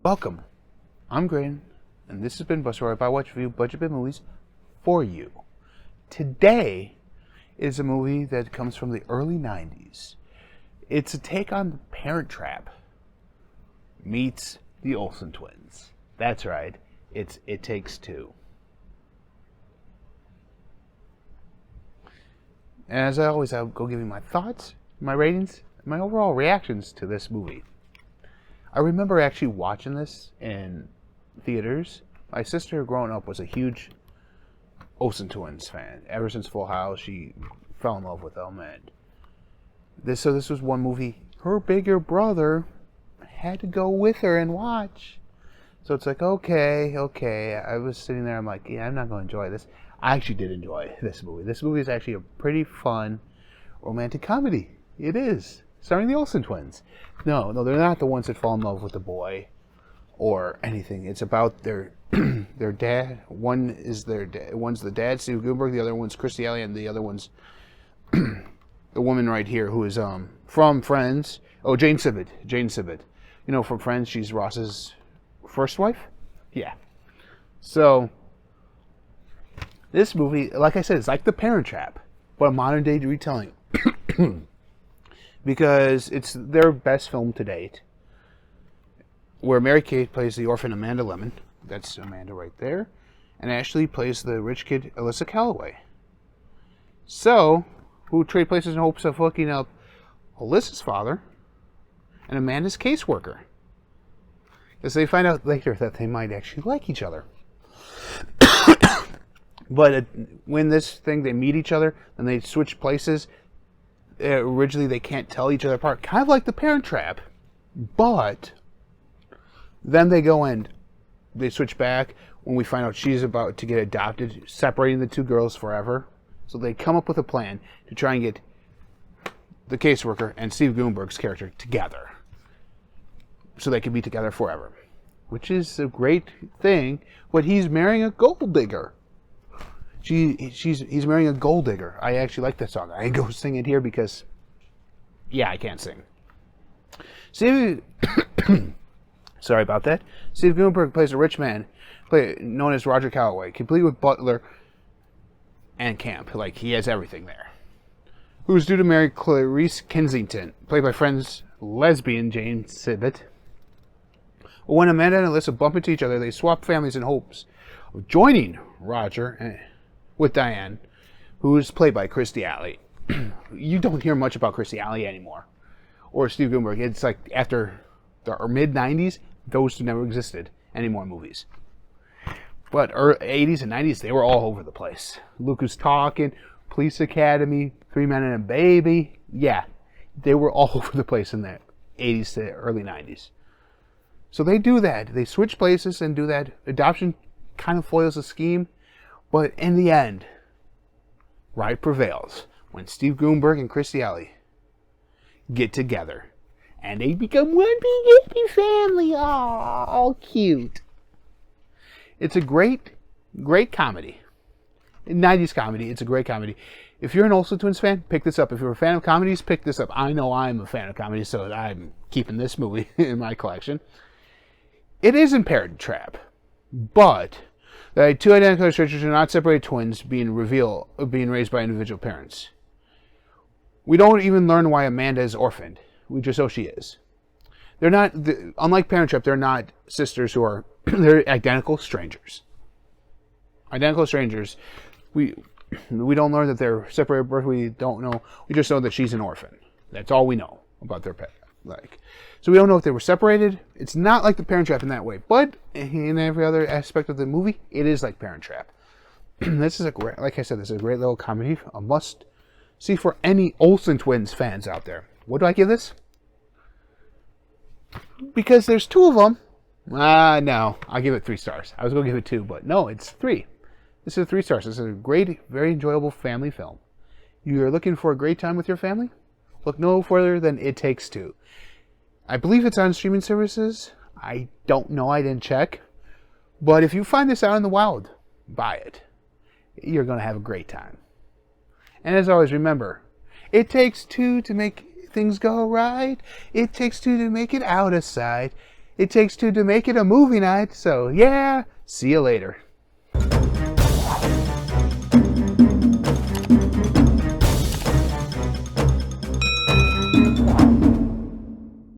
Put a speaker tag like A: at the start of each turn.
A: Welcome. I'm Graydon, and this has been BINBUSTER, where I watch review budget bin movies for you. Today is a movie that comes from the early 90s. It's a take on The Parent Trap meets the Olsen twins. That's right. It Takes Two. And as always, I'll go give you my thoughts, my ratings, and my overall reactions to this movie. I remember actually watching this in theaters. My sister, growing up, was a huge Olsen twins fan. Ever since Full House, she fell in love with them. And this was one movie her bigger brother had to go with her and watch. So it's like, okay. I was sitting there, I'm like, yeah, I'm not going to enjoy this. I actually did enjoy this movie. This movie is actually a pretty fun romantic comedy. It is. Starring the Olsen twins. No, they're not the ones that fall in love with the boy or anything. It's about their their dad. One's the dad, Steve Guttenberg. The other one's Kirstie, and the other one's the woman right here who is from Friends. Oh, Jane Sibbett. You know, from Friends, she's Ross's first wife. Yeah. So this movie, like I said, it's like The Parent Trap, but a modern day retelling. Because it's their best film to date. Where Mary Kate plays the orphan Amanda Lemon. That's Amanda right there. And Ashley plays the rich kid Alyssa Calloway. So, who trade places in hopes of hooking up Alyssa's father and Amanda's caseworker. Because they find out later that they might actually like each other. But when they meet each other, and they switch places. Originally, they can't tell each other apart. Kind of like The Parent Trap. But then they go and they switch back when we find out she's about to get adopted, separating the two girls forever. So they come up with a plan to try and get the caseworker and Steve Guttenberg's character together. So they can be together forever. Which is a great thing. But he's marrying a gold digger. He's marrying a gold digger. I actually like that song. I ain't go sing it here because, yeah, I can't sing. Sorry about that. Steve Guttenberg plays a rich man, known as Roger Calloway, complete with butler and camp. Like, he has everything there. Who's due to marry Clarice Kensington, played by Friends lesbian Jane Sibbett. When Amanda and Alyssa bump into each other, they swap families in hopes of joining Roger with Diane, who is played by Kirstie. You don't hear much about Kirstie anymore. Or Steve Guttenberg. It's like after the mid-90s, those two never existed anymore in movies. But 80s and 90s, they were all over the place. Look Who's Talking, Police Academy, 3 Men and a Baby. Yeah, they were all over the place in the 80s to early 90s. So they do that. They switch places and do that. Adoption kind of foils the scheme. But in the end, right prevails when Steve Guttenberg and Kirstie get together. And they become one big happy family. All cute. It's a great comedy. 90s comedy. It's a great comedy. If you're an Olsen Twins fan, pick this up. If you're a fan of comedies, pick this up. I know I'm a fan of comedies, so I'm keeping this movie in my collection. It is in Parent Trap. But two identical strangers are not separated twins being raised by individual parents. We don't even learn why Amanda is orphaned. We just know she is. They're not, unlike Parent Trap, they're not sisters who are, they're identical strangers. Identical strangers. We don't learn that they're separated at birth. We don't know. We just know that she's an orphan. That's all we know about their pet. So we don't know if they were separated. It's not like The Parent Trap in that way, but in every other aspect of the movie, it is like Parent Trap. This is like I said, this is a great little comedy, a must see for any Olsen Twins fans out there. What do I give this? Because there's two of them. No, I'll give it 3 stars. I was going to give it 2, but no, it's 3. This is 3 stars. This is a great, very enjoyable family film. You're looking for a great time with your family? Look no further than It Takes Two. I believe it's on streaming services. I don't know. I didn't check. But if you find this out in the wild, buy it. You're going to have a great time. And as always, remember, it takes two to make things go right. It takes two to make it out of sight. It takes two to make it a movie night, so yeah, see you later.